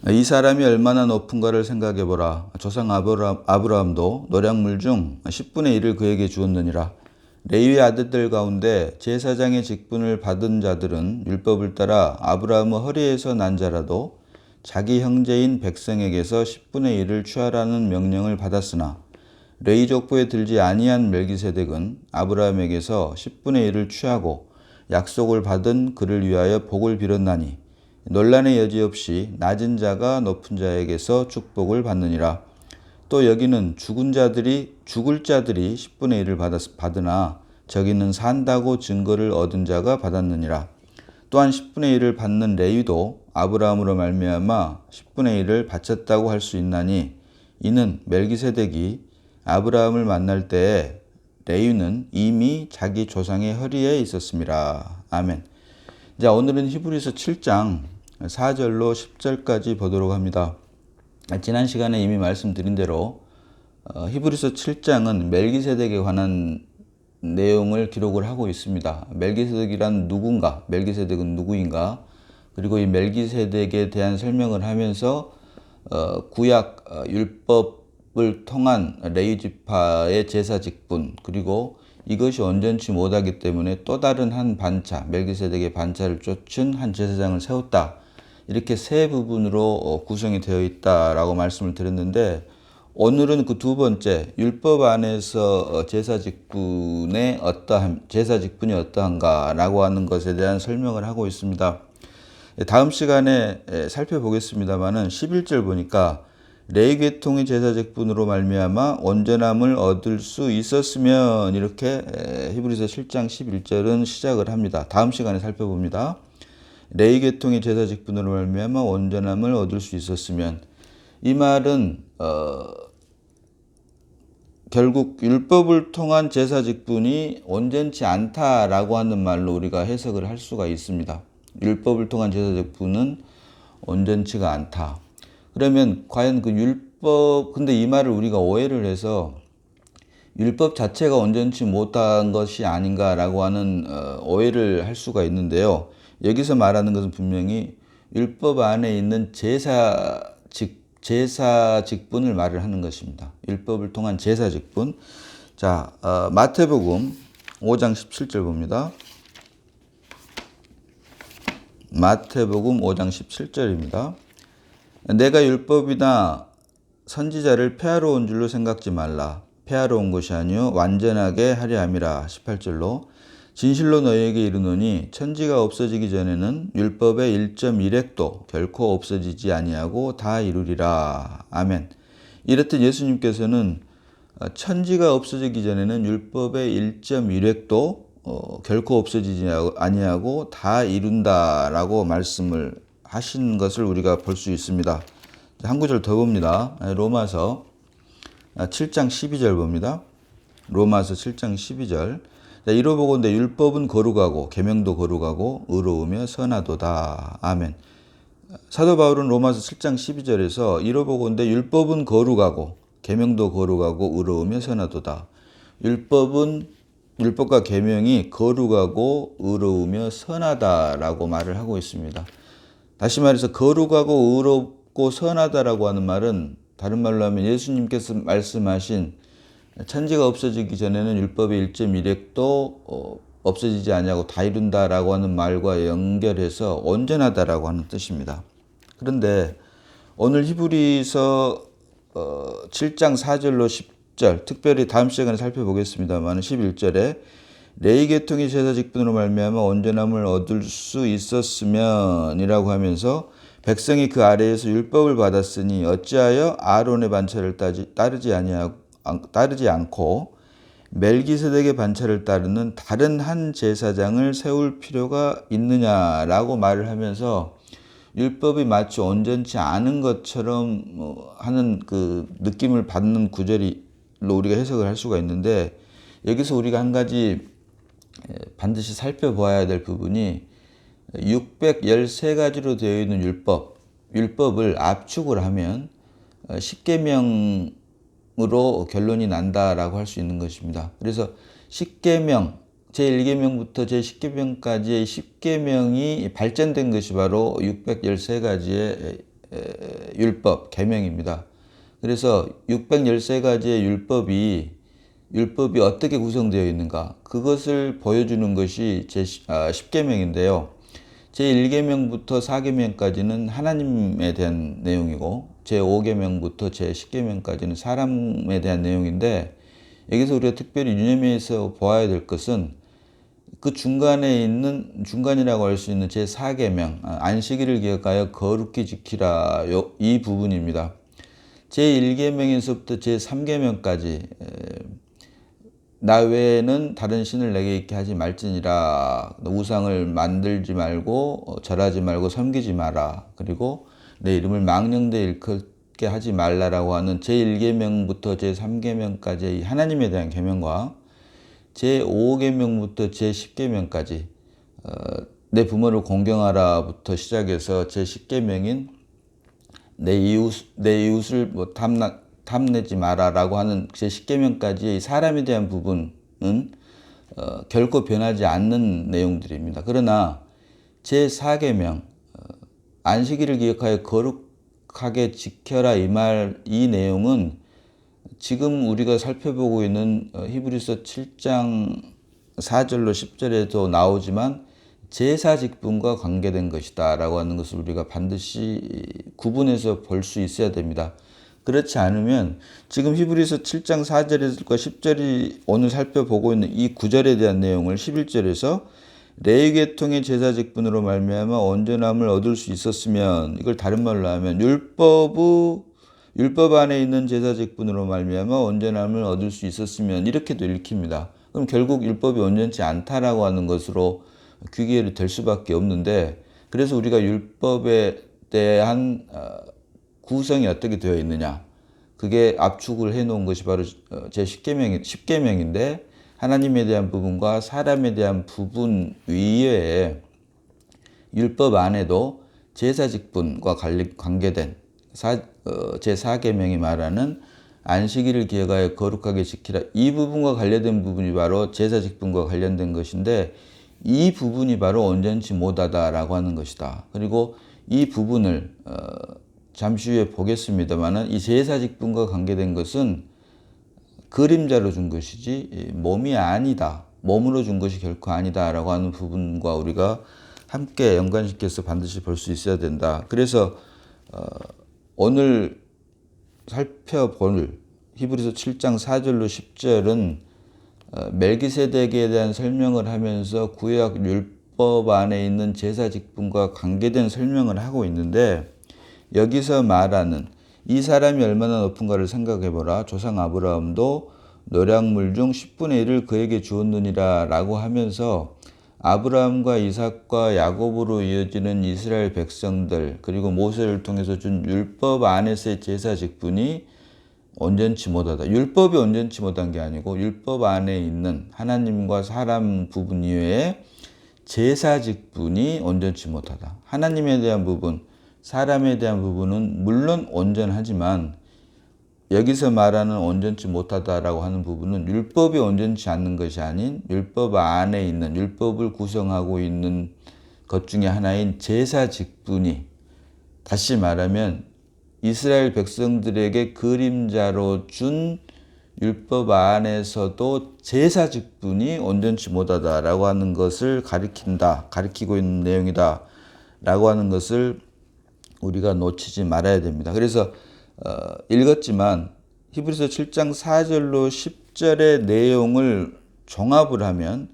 이 사람이 얼마나 높은가를 생각해 보라. 조상 아브라함도 노량물 중 10분의 1을 그에게 주었느니라. 레위의 아들들 가운데 제사장의 직분을 받은 자들은 율법을 따라 아브라함의 허리에서 난 자라도 자기 형제인 백성에게서 10분의 1을 취하라는 명령을 받았으나 레위 족보에 들지 아니한 멜기세덱은 아브라함에게서 10분의 1을 취하고 약속을 받은 그를 위하여 복을 빌었나니 논란의 여지 없이 낮은 자가 높은 자에게서 축복을 받느니라. 또 여기는 죽을 자들이 10분의 1을 받으나 저기는 산다고 증거를 얻은 자가 받았느니라. 또한 10분의 1을 받는 레위도 아브라함으로 말미암아 10분의 1을 바쳤다고 할 수 있나니 이는 멜기세덱이 아브라함을 만날 때에 레위는 이미 자기 조상의 허리에 있었습니다. 아멘. 자, 오늘은 히브리서 7장 4절로 10절까지 보도록 합니다. 지난 시간에 이미 말씀드린 대로 히브리서 7장은 멜기세덱에 관한 내용을 기록을 하고 있습니다. 멜기세덱이란 누군가, 멜기세덱은 누구인가, 그리고 이 멜기세덱에 대한 설명을 하면서 구약 율법을 통한 레위 지파의 제사 직분, 그리고 이것이 온전치 못하기 때문에 또 다른 한 반차, 멜기세덱의 반차를 쫓은 한 제사장을 세웠다. 이렇게 세 부분으로 구성이 되어 있다라고 말씀을 드렸는데, 오늘은 그 두 번째 율법 안에서 제사 직분이 어떠한가라고 하는 것에 대한 설명을 하고 있습니다. 다음 시간에 살펴보겠습니다만은 11절 보니까 레위 계통의 제사 직분으로 말미암아 온전함을 얻을 수 있었으면, 이렇게 히브리서 7장 11절은 시작을 합니다. 다음 시간에 살펴봅니다. 레위 계통의 제사 직분으로 말미암아 온전함을 얻을 수 있었으면, 이 말은 결국 율법을 통한 제사 직분이 온전치 않다라고 하는 말로 우리가 해석을 할 수가 있습니다. 율법을 통한 제사 직분은 온전치가 않다. 그러면 과연 그 율법, 근데 이 말을 우리가 오해를 해서 율법 자체가 온전치 못한 것이 아닌가라고 하는 오해를 할 수가 있는데요. 여기서 말하는 것은 분명히 율법 안에 있는 제사 직분을 말을 하는 것입니다. 율법을 통한 제사 직분. 자, 마태복음 5장 17절 봅니다. 마태복음 5장 17절입니다. 내가 율법이나 선지자를 폐하러 온 줄로 생각지 말라. 폐하러 온 것이 아니요 완전하게 하려 함이라. 18절로 진실로 너희에게 이르노니 천지가 없어지기 전에는 율법의 1.1획도 결코 없어지지 아니하고 다 이루리라. 아멘. 이렇듯 예수님께서는 천지가 없어지기 전에는 율법의 1.1획도 결코 없어지지 아니하고 다 이룬다라고 말씀을 하신 것을 우리가 볼 수 있습니다. 한 구절 더 봅니다. 로마서 7장 12절 봅니다. 로마서 7장 12절. 이로보건대 율법은 거룩하고 계명도 거룩하고 의로우며 선하도다. 아멘. 사도 바울은 로마서 7장 12절에서 이로보건대 율법은 거룩하고 계명도 거룩하고 의로우며 선하도다. 율법과 계명이 거룩하고 의로우며 선하다라고 말을 하고 있습니다. 다시 말해서 거룩하고 의롭고 선하다라고 하는 말은 다른 말로 하면 예수님께서 말씀하신 천지가 없어지기 전에는 율법의 1.1획도 없어지지 아니하고 다 이룬다라고 하는 말과 연결해서 온전하다라고 하는 뜻입니다. 그런데 오늘 히브리서 7장 4절로 10절, 특별히 다음 시간에 살펴보겠습니다만 11절에 레위 계통의 제사 직분으로 말미암아 온전함을 얻을 수 있었으면 이라고 하면서 백성이 그 아래에서 율법을 받았으니 어찌하여 아론의 반차를 따르지 않고 멜기세덱의 반차를 따르는 다른 한 제사장을 세울 필요가 있느냐라고 말을 하면서 율법이 마치 온전치 않은 것처럼 하는 그 느낌을 받는 구절로 우리가 해석을 할 수가 있는데, 여기서 우리가 한 가지 반드시 살펴봐야 될 부분이 613가지로 되어 있는 율법을 압축을 하면 10계명으로 결론이 난다라고 할 수 있는 것입니다. 그래서 10계명, 제1계명부터 제10계명까지의 10계명이 발전된 것이 바로 613가지의 율법, 계명입니다. 그래서 613가지의 율법이 어떻게 구성되어 있는가, 그것을 보여주는 것이 제10계명인데요. 제1계명부터 4계명까지는 하나님에 대한 내용이고, 제5계명부터 제10계명까지는 사람에 대한 내용인데, 여기서 우리가 특별히 유념해서 보아야 될 것은 그 중간에 있는, 중간이라고 할 수 있는 제4계명, 안식일을 기억하여 거룩히 지키라, 이 부분입니다. 제1계명에서부터 제3계명까지 나 외에는 다른 신을 내게 있게 하지 말지니라, 우상을 만들지 말고 절하지 말고 섬기지 마라, 그리고 내 이름을 망령되이 일컫게 하지 말라라고 하는 제1계명부터 제3계명까지의 하나님에 대한 계명과 제5계명부터 제10계명까지 내 부모를 공경하라부터 시작해서 제10계명인 내 이웃을 뭐 탐내지 마라라고 하는 제10계명까지의 사람에 대한 부분은 결코 변하지 않는 내용들입니다. 그러나 제4계명, 안식일을 기억하여 거룩하게 지켜라, 이 내용은 지금 우리가 살펴보고 있는 히브리서 7장 4절로 10절에도 나오지만 제사직분과 관계된 것이다 라고 하는 것을 우리가 반드시 구분해서 볼 수 있어야 됩니다. 그렇지 않으면 지금 히브리서 7장 4절에서 10절이 오늘 살펴보고 있는 이 9절에 대한 내용을 11절에서 레위 계통의 제사직분으로 말미암아 온전함을 얻을 수 있었으면, 이걸 다른 말로 하면 율법 안에 있는 제사직분으로 말미암아 온전함을 얻을 수 있었으면, 이렇게도 읽힙니다. 그럼 결국 율법이 온전치 않다라고 하는 것으로 귀결이 될 수밖에 없는데, 그래서 우리가 율법에 대한 구성이 어떻게 되어 있느냐, 그게 압축을 해놓은 것이 바로 제10계명인데, 하나님에 대한 부분과 사람에 대한 부분 위에 율법 안에도 제사직분과 관계된 제4계명이 말하는 안식일을 기억하여 거룩하게 지키라, 이 부분과 관련된 부분이 바로 제사직분과 관련된 것인데, 이 부분이 바로 온전치 못하다라고 하는 것이다. 그리고 이 부분을 잠시 후에 보겠습니다만은, 이 제사직분과 관계된 것은 그림자로 준 것이지 몸이 아니다, 몸으로 준 것이 결코 아니다라고 하는 부분과 우리가 함께 연관시켜서 반드시 볼 수 있어야 된다. 그래서 오늘 살펴볼 히브리서 7장 4절로 10절은 멜기세덱에 대한 설명을 하면서 구약 율법 안에 있는 제사직분과 관계된 설명을 하고 있는데, 여기서 말하는 이 사람이 얼마나 높은가를 생각해보라. 조상 아브라함도 노략물 중 10분의 1을 그에게 주었느니라 라고 하면서 아브라함과 이삭과 야곱으로 이어지는 이스라엘 백성들, 그리고 모세를 통해서 준 율법 안에서의 제사직분이 온전치 못하다. 율법이 온전치 못한 게 아니고 율법 안에 있는 하나님과 사람 부분 이외에 제사직분이 온전치 못하다. 하나님에 대한 부분, 사람에 대한 부분은 물론 온전하지만 여기서 말하는 온전치 못하다라고 하는 부분은 율법이 온전치 않는 것이 아닌 율법 안에 있는, 율법을 구성하고 있는 것 중에 하나인 제사직분이, 다시 말하면 이스라엘 백성들에게 그림자로 준 율법 안에서도 제사직분이 온전치 못하다라고 하는 것을 가리키고 있는 내용이다 라고 하는 것을 우리가 놓치지 말아야 됩니다. 그래서 읽었지만 히브리서 7장 4절로 10절의 내용을 종합을 하면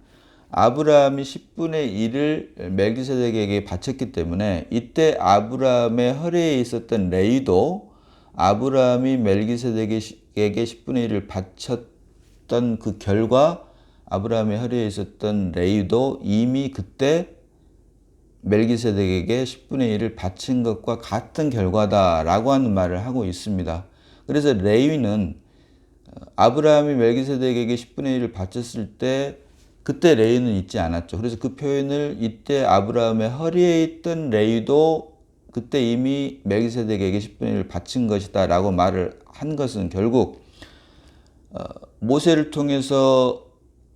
아브라함이 10분의 1을 멜기세덱에게 바쳤기 때문에 이때 아브라함의 허리에 있었던 레위도 아브라함이 멜기세덱에게 10분의 1을 바쳤던 그 결과 아브라함의 허리에 있었던 레위도 이미 그때 멜기세덱에게 10분의 1을 바친 것과 같은 결과다라고 하는 말을 하고 있습니다. 그래서 레위는 아브라함이 멜기세덱에게 10분의 1을 바쳤을 때 그때 레위는 있지 않았죠. 그래서 그 표현을 이때 아브라함의 허리에 있던 레위도 그때 이미 멜기세덱에게 10분의 1을 바친 것이다 라고 말을 한 것은 결국 모세를 통해서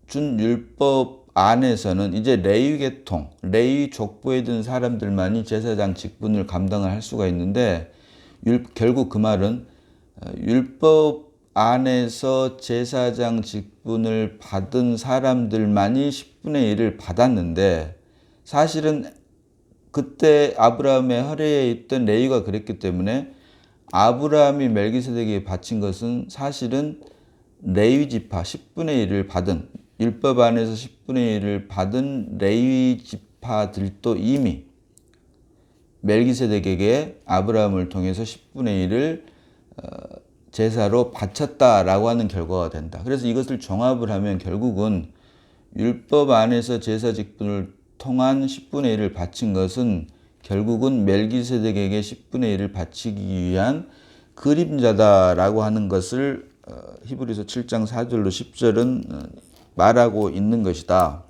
준 율법 안에서는 이제 레위 계통, 레위 족보에 든 사람들만이 제사장 직분을 감당을 할 수가 있는데 결국 그 말은 율법 안에서 제사장 직분을 받은 사람들만이 10분의 1을 받았는데 사실은 그때 아브라함의 허리에 있던 레위가 그랬기 때문에 아브라함이 멜기세덱에게 바친 것은 사실은 레위 지파 10분의 1을 받은 율법 안에서 10분의 1을 받은 레위 지파들도 이미 멜기세덱에게 아브라함을 통해서 10분의 1을 제사로 바쳤다라고 하는 결과가 된다. 그래서 이것을 종합을 하면 결국은 율법 안에서 제사 직분을 통한 10분의 1을 바친 것은 결국은 멜기세덱에게 10분의 1을 바치기 위한 그림자다라고 하는 것을 히브리서 7장 4절로 10절은 말하고 있는 것이다.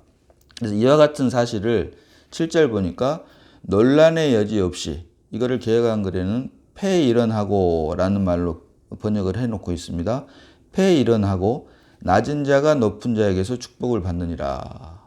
그래서 이와 같은 사실을 7절 보니까 논란의 여지 없이 이거를 개역한글에는 폐일언하고 라는 말로 번역을 해놓고 있습니다. 폐일언하고 낮은 자가 높은 자에게서 축복을 받느니라.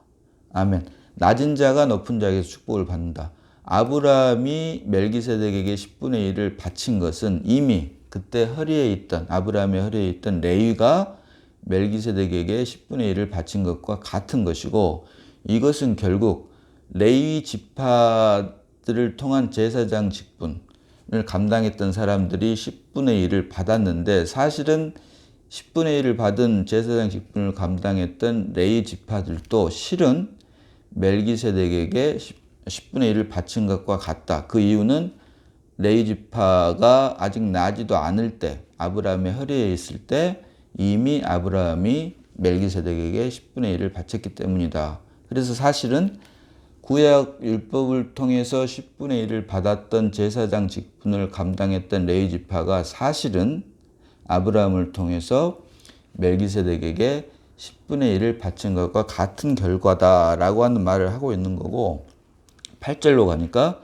아멘. 낮은 자가 높은 자에게서 축복을 받는다. 아브라함이 멜기세덱에게 10분의 1을 바친 것은 이미 그때 허리에 있던 아브라함의 허리에 있던 레위가 멜기세덱에게 10분의 1을 바친 것과 같은 것이고 이것은 결국 레위 지파들을 통한 제사장 직분을 감당했던 사람들이 10분의 1을 받았는데 사실은 10분의 1을 받은 제사장 직분을 감당했던 레위 지파들도 실은 멜기세덱에게 10분의 1을 바친 것과 같다. 그 이유는 레위 지파가 아직 나지도 않을 때 아브라함의 허리에 있을 때 이미 아브라함이 멜기세덱에게 10분의 1을 바쳤기 때문이다. 그래서 사실은 구약 율법을 통해서 10분의 1을 받았던 제사장 직분을 감당했던 레위 지파가 사실은 아브라함을 통해서 멜기세덱에게 10분의 1을 바친 것과 같은 결과다라고 하는 말을 하고 있는 거고 8절로 가니까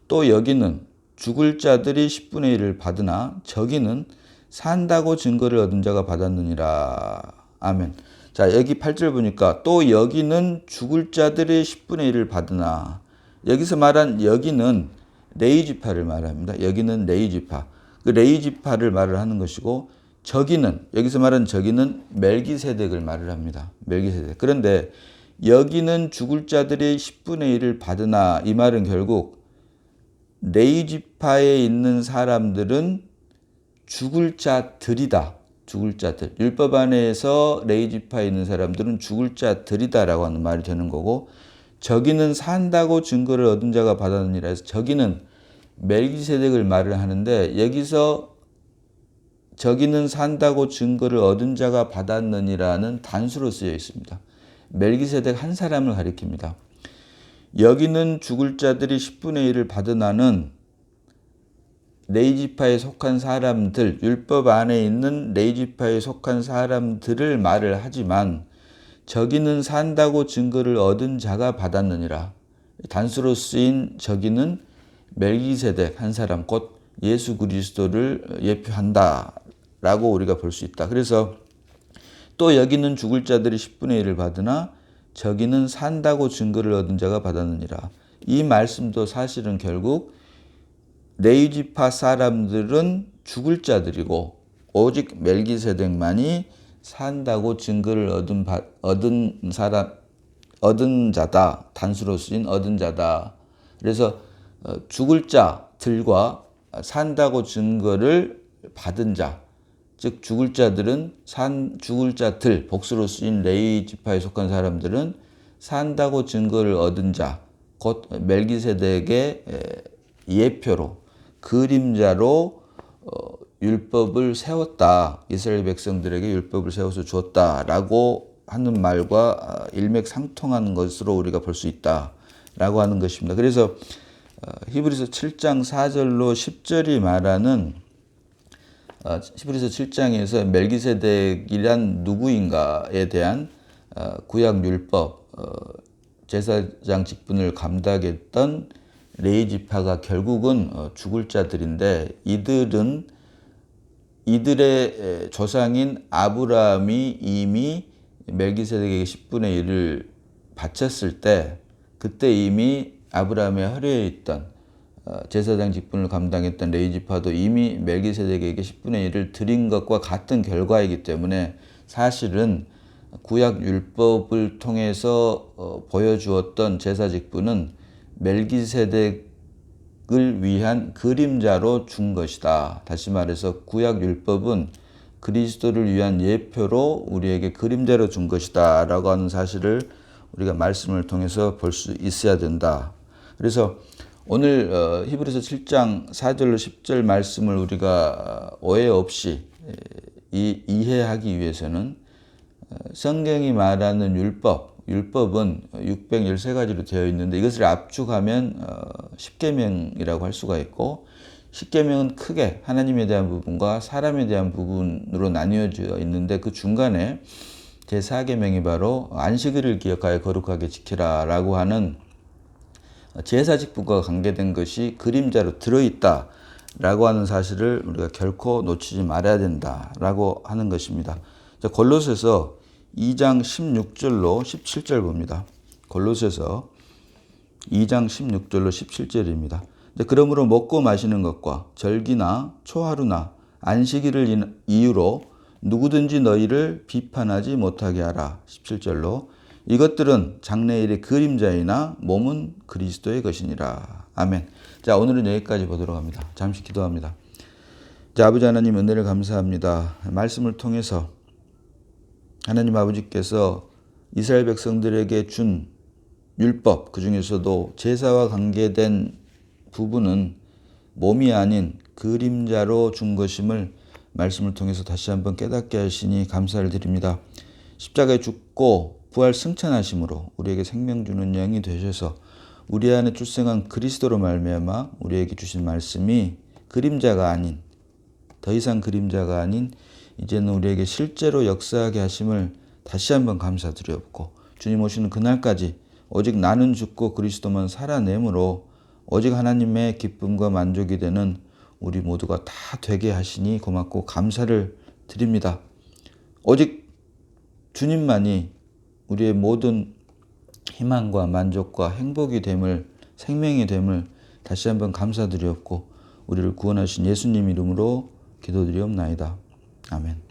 또 여기는 죽을 자들이 10분의 1을 받으나 저기는 산다고 증거를 얻은 자가 받았느니라. 아멘. 자, 여기 8절 보니까 또 여기는 죽을 자들이 10분의 1을 받으나 여기서 말한 여기는 레위 지파를 말합니다. 여기는 레위 지파. 그 레위 지파를 말을 하는 것이고 저기는 여기서 말한 저기는 멜기세덱을 말을 합니다. 멜기세덱. 그런데 여기는 죽을 자들이 10분의 1을 받으나 이 말은 결국 레위 지파에 있는 사람들은 죽을 자들이다. 죽을 자들. 율법 안에서 레위 지파에 있는 사람들은 죽을 자들이다라고 하는 말이 되는 거고 저기는 산다고 증거를 얻은 자가 받았느니라 해서 저기는 멜기세덱을 말을 하는데 여기서 저기는 산다고 증거를 얻은 자가 받았느니라는 단수로 쓰여 있습니다. 멜기세덱 한 사람을 가리킵니다. 여기는 죽을 자들이 10분의 1을 받으나는 레위 지파에 속한 사람들, 율법 안에 있는 레위 지파에 속한 사람들을 말을 하지만 저기는 산다고 증거를 얻은 자가 받았느니라. 단수로 쓰인 저기는 멜기세덱 한 사람, 곧 예수 그리스도를 예표한다라고 우리가 볼 수 있다. 그래서 또 여기는 죽을 자들이 10분의 1을 받으나 저기는 산다고 증거를 얻은 자가 받았느니라. 이 말씀도 사실은 결국 레위 지파 사람들은 죽을 자들이고 오직 멜기세덱만이 산다고 증거를 얻은 자다. 단수로 쓰인 얻은 자다. 그래서 죽을 자들과 산다고 증거를 받은 자, 즉 죽을 자들은 죽을 자들, 복수로 쓰인 레위 지파에 속한 사람들은 산다고 증거를 얻은 자, 곧 멜기세덱의 예표로 그림자로 율법을 세웠다. 이스라엘 백성들에게 율법을 세워서 주었다라고 하는 말과 일맥상통하는 것으로 우리가 볼 수 있다라고 하는 것입니다. 그래서 히브리서 7장 4절로 10절이 말하는 히브리서 7장에서 멜기세덱이란 누구인가에 대한 구약 율법 제사장 직분을 감당했던 레위 지파가 결국은 죽을 자들인데 이들의 조상인 아브라함이 이미 멜기세덱에게 10분의 1을 바쳤을 때 그때 이미 아브라함의 허리에 있던 제사장 직분을 감당했던 레위 지파도 이미 멜기세덱에게 10분의 1을 드린 것과 같은 결과이기 때문에 사실은 구약 율법을 통해서 보여주었던 제사 직분은 멜기세덱을 위한 그림자로 준 것이다. 다시 말해서 구약 율법은 그리스도를 위한 예표로 우리에게 그림자로 준 것이다 라고 하는 사실을 우리가 말씀을 통해서 볼 수 있어야 된다. 그래서 오늘 히브리서 7장 4절로 10절 말씀을 우리가 오해 없이 이해하기 위해서는 성경이 말하는 율법은 613가지로 되어 있는데 이것을 압축하면 10계명이라고 할 수가 있고 10계명은 크게 하나님에 대한 부분과 사람에 대한 부분으로 나뉘어져 있는데 그 중간에 제4계명이 바로 안식일을 기억하여 거룩하게 지키라 라고 하는 제사 직분과 관계된 것이 그림자로 들어있다 라고 하는 사실을 우리가 결코 놓치지 말아야 된다 라고 하는 것입니다. 자, 골로새서 2장 16절로 17절 봅니다. 골로새서 2장 16절로 17절입니다. 그러므로 먹고 마시는 것과 절기나 초하루나 안식일을 이유로 누구든지 너희를 비판하지 못하게 하라. 17절로 이것들은 장래일의 그림자이나 몸은 그리스도의 것이니라. 아멘. 자, 오늘은 여기까지 보도록 합니다. 잠시 기도합니다. 자, 아버지 하나님 은혜를 감사합니다. 말씀을 통해서 하나님 아버지께서 이스라엘 백성들에게 준 율법, 그 중에서도 제사와 관계된 부분은 몸이 아닌 그림자로 준 것임을 말씀을 통해서 다시 한번 깨닫게 하시니 감사를 드립니다. 십자가에 죽고 부활 승천하심으로 우리에게 생명 주는 영이 되셔서 우리 안에 출생한 그리스도로 말미암아 우리에게 주신 말씀이 그림자가 아닌, 더 이상 그림자가 아닌 이제는 우리에게 실제로 역사하게 하심을 다시 한번 감사드리옵고 주님 오시는 그날까지 오직 나는 죽고 그리스도만 살아내므로 오직 하나님의 기쁨과 만족이 되는 우리 모두가 다 되게 하시니 고맙고 감사를 드립니다. 오직 주님만이 우리의 모든 희망과 만족과 행복이 됨을, 생명이 됨을 다시 한번 감사드리옵고 우리를 구원하신 예수님 이름으로 기도드리옵나이다. 아멘.